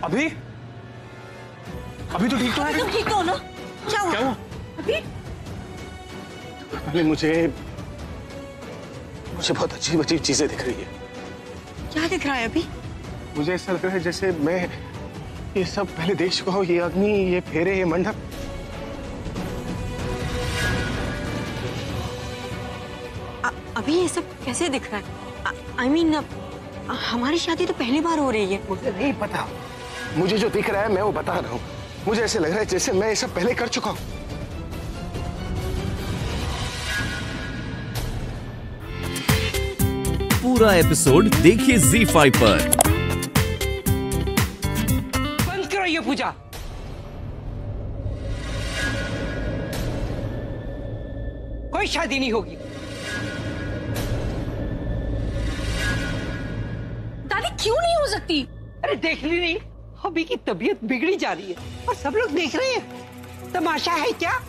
अभी अभी तो ठीक तो है। तुम ठीक तो हो ना? क्या हुआ? अभी मुझे बहुत अजीब अजीब चीजें दिख रही है। क्या दिख रहा है अभी? मुझे ऐसा लग रहा है जैसे मैं ये सब पहले देख चुका हूँ, ये अग्नि, ये फेरे, ये मंडप। अभी ये सब कैसे दिख रहा है? I mean, हमारी शादी तो पहली बार हो रही है। मुझे नहीं पता, मुझे जो दिख रहा है मैं वो बता रहा हूँ। मुझे ऐसे लग रहा है जैसे मैं ये सब पहले कर चुका हूँ। पूरा एपिसोड देखिए ZEE5 पर। बंद करो ये पूजा। कोई शादी नहीं होगी। दादी क्यों नहीं हो सकती? अरे देख ली नहीं, अभी की तबीयत बिगड़ी जा रही है और सब लोग देख रहे हैं। तमाशा है क्या?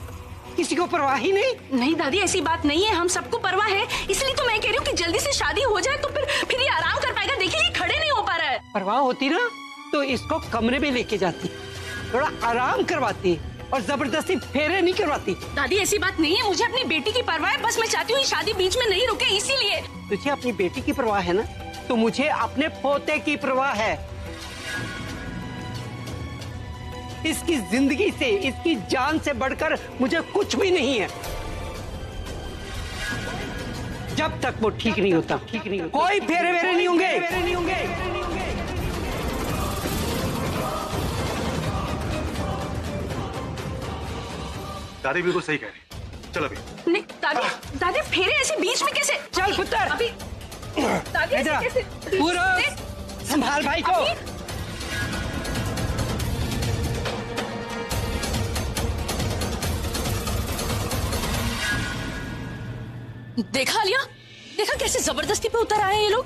किसी को परवाह ही नहीं? नहीं दादी, ऐसी बात नहीं है, हम सबको परवाह है। इसलिए तो मैं कह रही हूँ कि जल्दी से शादी हो जाए तो फिर ये आराम कर पाएगा। देखिए ये खड़े नहीं हो पा रहा है। परवाह होती ना तो इसको कमरे में लेके जाती, थोड़ा आराम करवाती और जबरदस्ती फेरे नहीं करवाती। दादी ऐसी बात नहीं है, मुझे अपनी बेटी की परवाह है। बस मैं चाहती हूँ ये शादी बीच में नहीं रुके, इसीलिए। तुझे अपनी बेटी की परवाह है ना, तो मुझे अपने पोते की परवाह है। इसकी जिंदगी से, इसकी जान से बढ़कर मुझे कुछ भी नहीं है। जब तक वो ठीक नहीं होता, कोई फेरे वेरे नहीं होंगे। दादी बिल्कुल सही कह रही है। चल अभी। नहीं दादी फेरे ऐसे बीच में कैसे? चल पुत्र। अभी दादी ऐसे कैसे? पूरा संभाल भाई को। देखा लिया, देखा कैसे जबरदस्ती पे उतर आए ये लोग।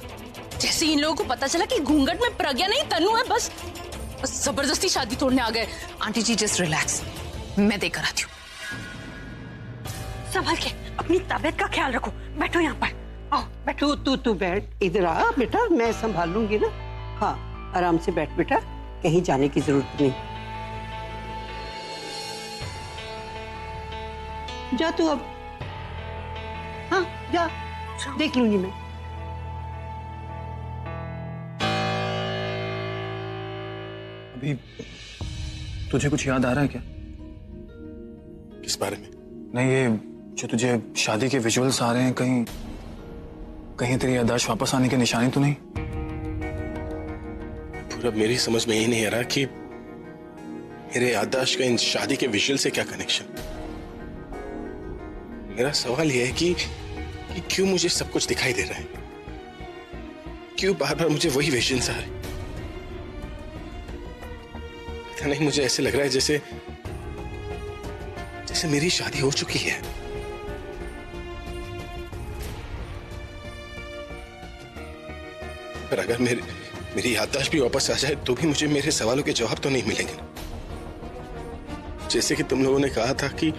जैसे इन लोगों को पता चला कि घूंघट में प्रज्ञा नहीं तन्नू है, बस जबरदस्ती शादी तोड़ने आ गए। आंटी जी जस्ट रिलैक्स, मैं देकर आती हूँ। संभल के अपनी तबीयत का ख्याल रखो। बैठो यहाँ पर, आओ बैठो। तू बैठ, इधर आ बेटा, मैं संभाल लूंगी ना। हाँ आराम से बैठ बेटा, कहीं जाने की जरूरत नहीं। जा तू अब। हाँ जा, देख लूंगी मैं। अभी तुझे कुछ याद आ रहा है क्या? किस बारे में? नहीं, ये जो तुझे शादी के विजुअल्स आ रहे हैं, कहीं तेरी याददाश्त वापस आने की निशानी तो नहीं? पूरा मेरी समझ में ये नहीं आ रहा कि मेरे याददाश्त का इन शादी के विजुअल से क्या कनेक्शन। मेरा सवाल यह है कि क्यों मुझे सब कुछ दिखाई दे रहा है, क्यों बार बार मुझे वही विजन्स आ रहे। पता नहीं, मुझे ऐसे लग रहा है जैसे मेरी शादी हो चुकी है। पर अगर मेरी याददाश्त भी वापस आ जाए तो भी मुझे मेरे सवालों के जवाब तो नहीं मिलेंगे। जैसे कि तुम लोगों ने कहा था कि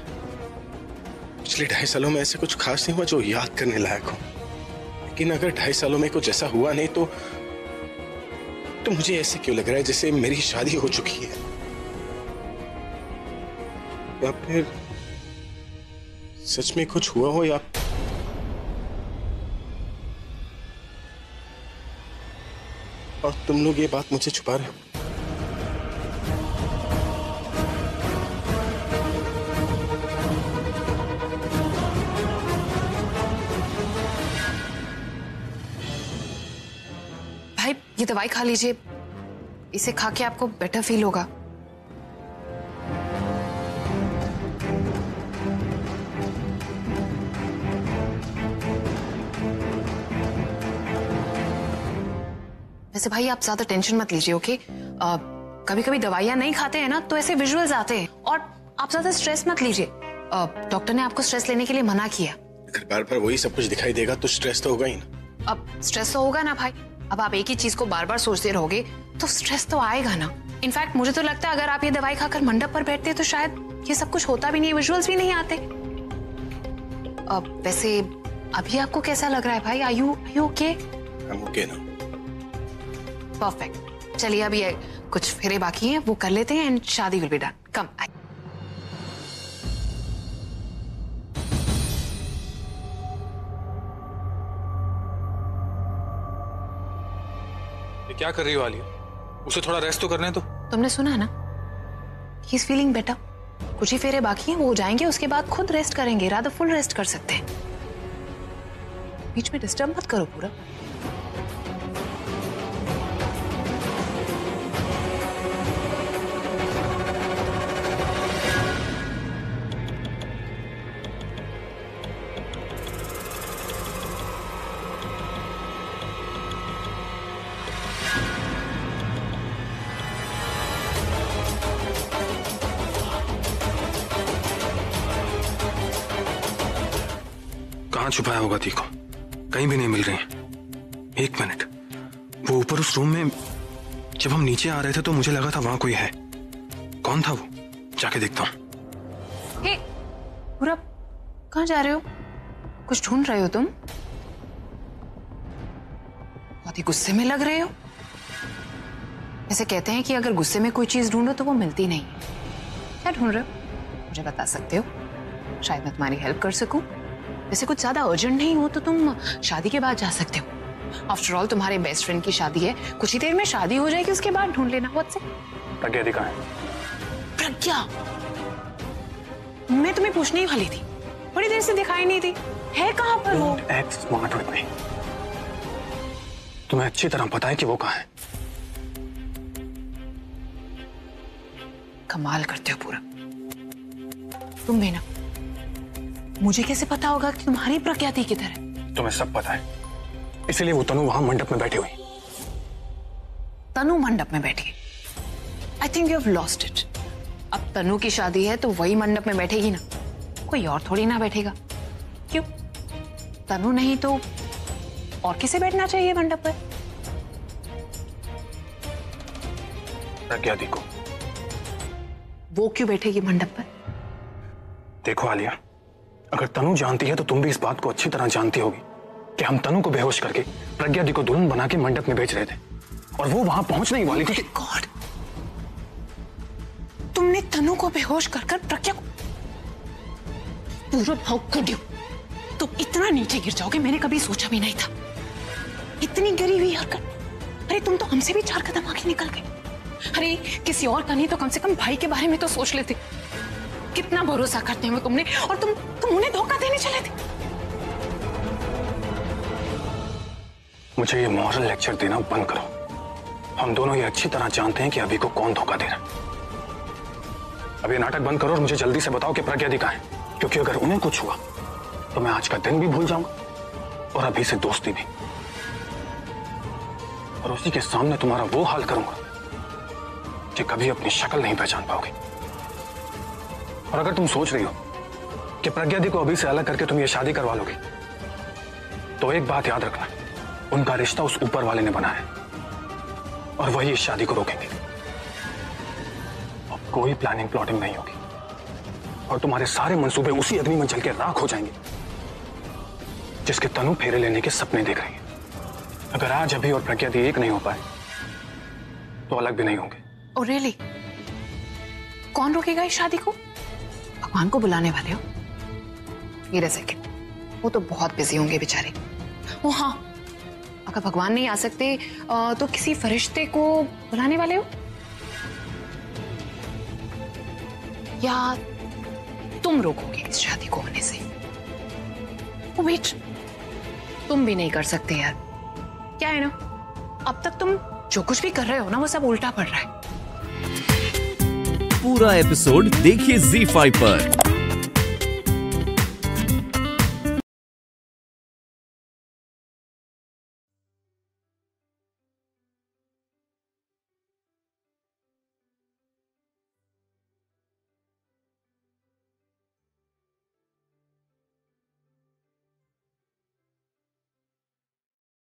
पिछले 2.5 सालों में ऐसे कुछ खास नहीं हुआ जो याद करने लायक हो। लेकिन अगर 2.5 सालों में कुछ ऐसा हुआ नहीं तो मुझे ऐसे क्यों लग रहा है जैसे मेरी शादी हो चुकी है, या फिर सच में कुछ हुआ हो, या और तुम लोग ये बात मुझसे छुपा रहे हो। भाई ये दवाई खा लीजिए, इसे खा के आपको बेटर फील होगा। वैसे भाई आप ज्यादा टेंशन मत लीजिए, ओके? कभी कभी दवाइयां नहीं खाते हैं ना तो ऐसे विजुअल्स आते हैं, और आप ज्यादा स्ट्रेस मत लीजिए। डॉक्टर ने आपको स्ट्रेस लेने के लिए मना किया। अगर बार बार वही सब कुछ दिखाई देगा तो स्ट्रेस तो होगा ही ना। अब स्ट्रेस तो होगा ना भाई, अब आप एक ही चीज को बार बार सोचते रहोगे तो स्ट्रेस तो आएगा ना। इनफैक्ट मुझे तो लगता है अगर आप ये दवाई खाकर मंडप पर बैठते तो शायद ये सब कुछ होता भी नहीं, विजुअल्स भी नहीं आते। वैसे अभी आपको कैसा लग रहा है भाई? Are you okay? I'm okay now. Perfect. चलिए अभी कुछ फेरे बाकी हैं, वो कर लेते हैं एंड शादी विल बी डन। कम ये क्या कर रही हो आलिया? उसे थोड़ा रेस्ट तो करने दो। तुमने सुना ना, ही इज फीलिंग बेटर। कुछ ही फेरे बाकी हैं, वो हो जाएंगे, उसके बाद खुद रेस्ट करेंगे। रादर फुल रेस्ट कर सकते हैं। बीच में डिस्टर्ब मत करो पूरा। कहाँ छुपाया होगा तीको? कहीं भी नहीं मिल रही है। एक मिनट, वो ऊपर उस रूम में जब हम नीचे आ रहे थे तो मुझे लगा था वहां कोई है। कौन था वो? जाके देखता हूँ। हे पूरा, कहाँ जा रहे हो? कुछ ढूंढ रहे हो तुम? बहुत ही गुस्से में लग रहे हो। ऐसे कहते हैं कि अगर गुस्से में कोई चीज ढूंढो तो वो मिलती नहीं। क्या ढूंढ रहे हो? मुझे बता सकते हो? शायद मैं तुम्हारी हेल्प कर सकूं। वैसे कुछ ज्यादा अर्जेंट नहीं हो तो तुम शादी के बाद जा सकते हो। आफ्टर ऑल तुम्हारे बेस्ट फ्रेंड की शादी है, कुछ ही देर में शादी हो जाएगी, उसके बाद ढूंढ लेना। What's it? प्रज्ञा दी कहाँ है? प्रज्ञा? मैं तुम्हें पूछने ही वाली थी, बड़ी देर से दिखाई नहीं दी। है कहाँ पर वो? Act smart with me. तुम्हें अच्छी तरह पता है कि वो कहाँ है। कमाल करते हो पूरा तुम भी ना। मुझे कैसे पता होगा कि तुम्हारी प्रज्ञा दी किधर है? तुम्हें सब पता है, इसीलिए वो तनु वहां मंडप में बैठी हुई। तनु मंडप में बैठी? I think you have lost it. अब तनु की शादी है तो वही मंडप में बैठेगी ना, कोई और थोड़ी ना बैठेगा। क्यों? तनु नहीं तो और किसे बैठना चाहिए मंडप पर? प्रज्ञा दी को। वो क्यों बैठेगी मंडप पर? देखो आलिया, अगर तनु जानती है तो तुम भी इस बात को अच्छी तरह जानती होगी कि हम तनु को बेहोश करके प्रज्ञा दी को दुल्हन बना के मंडप में बेच रहे थे और वो वहां पहुंचने ही वाली थी। गॉड, तुमने तनु को बेहोश कर प्रज्ञा को? पूरा हाउ कुड यू? तुम इतना नीचे गिर जाओगे मैंने कभी सोचा भी नहीं था। इतनी गिरी हुई हरकत। अरे तुम तो हमसे भी 4 कदम आगे निकल गए। अरे किसी और का नहीं तो कम से कम भाई के बारे में तो सोच लेते। कितना भरोसा करते हैं तुमने, और तुम उन्हें धोखा देने चले थे। मुझे ये मॉरल लेक्चर देना बंद करो। हम दोनों ये अच्छी तरह जानते हैं कि अभी को कौन धोखा दे रहा है। अब ये नाटक बंद करो और मुझे जल्दी से बताओ कि प्रज्ञा दी कहाँ है, क्योंकि अगर उन्हें कुछ हुआ तो मैं आज का दिन भी भूल जाऊंगा और अभी से दोस्ती भी। और उसी के सामने तुम्हारा वो हाल करूंगा कि कभी अपनी शक्ल नहीं पहचान पाओगे। और अगर तुम सोच रही हो कि प्रज्ञा दी को अभी से अलग करके तुम ये शादी करवा लोगे, तो एक बात याद रखना, उनका रिश्ता उस ऊपर वाले ने बनाया है और वही इस शादी को रोकेंगे। अब कोई प्लानिंग प्लॉटिंग नहीं होगी और तुम्हारे सारे मंसूबे उसी अग्नि में जल के राख हो जाएंगे जिसके तनु फेरे लेने के सपने देख रही है। अगर आज अभी और प्रज्ञा दी एक नहीं हो पाए तो अलग भी नहीं होंगे। Oh really? कौन रोकेगा इस शादी को? भगवान को बुलाने वाले हो? मेरे सेकंड, वो तो बहुत बिजी होंगे बेचारे। ओ हाँ, अगर भगवान नहीं आ सकते तो किसी फरिश्ते को बुलाने वाले हो? या तुम रोकोगे इस शादी को होने से? ओ वेट, तुम भी नहीं कर सकते यार। क्या है ना, अब तक तुम जो कुछ भी कर रहे हो ना वो सब उल्टा पड़ रहा है। पूरा एपिसोड देखिए ZEE5 पर।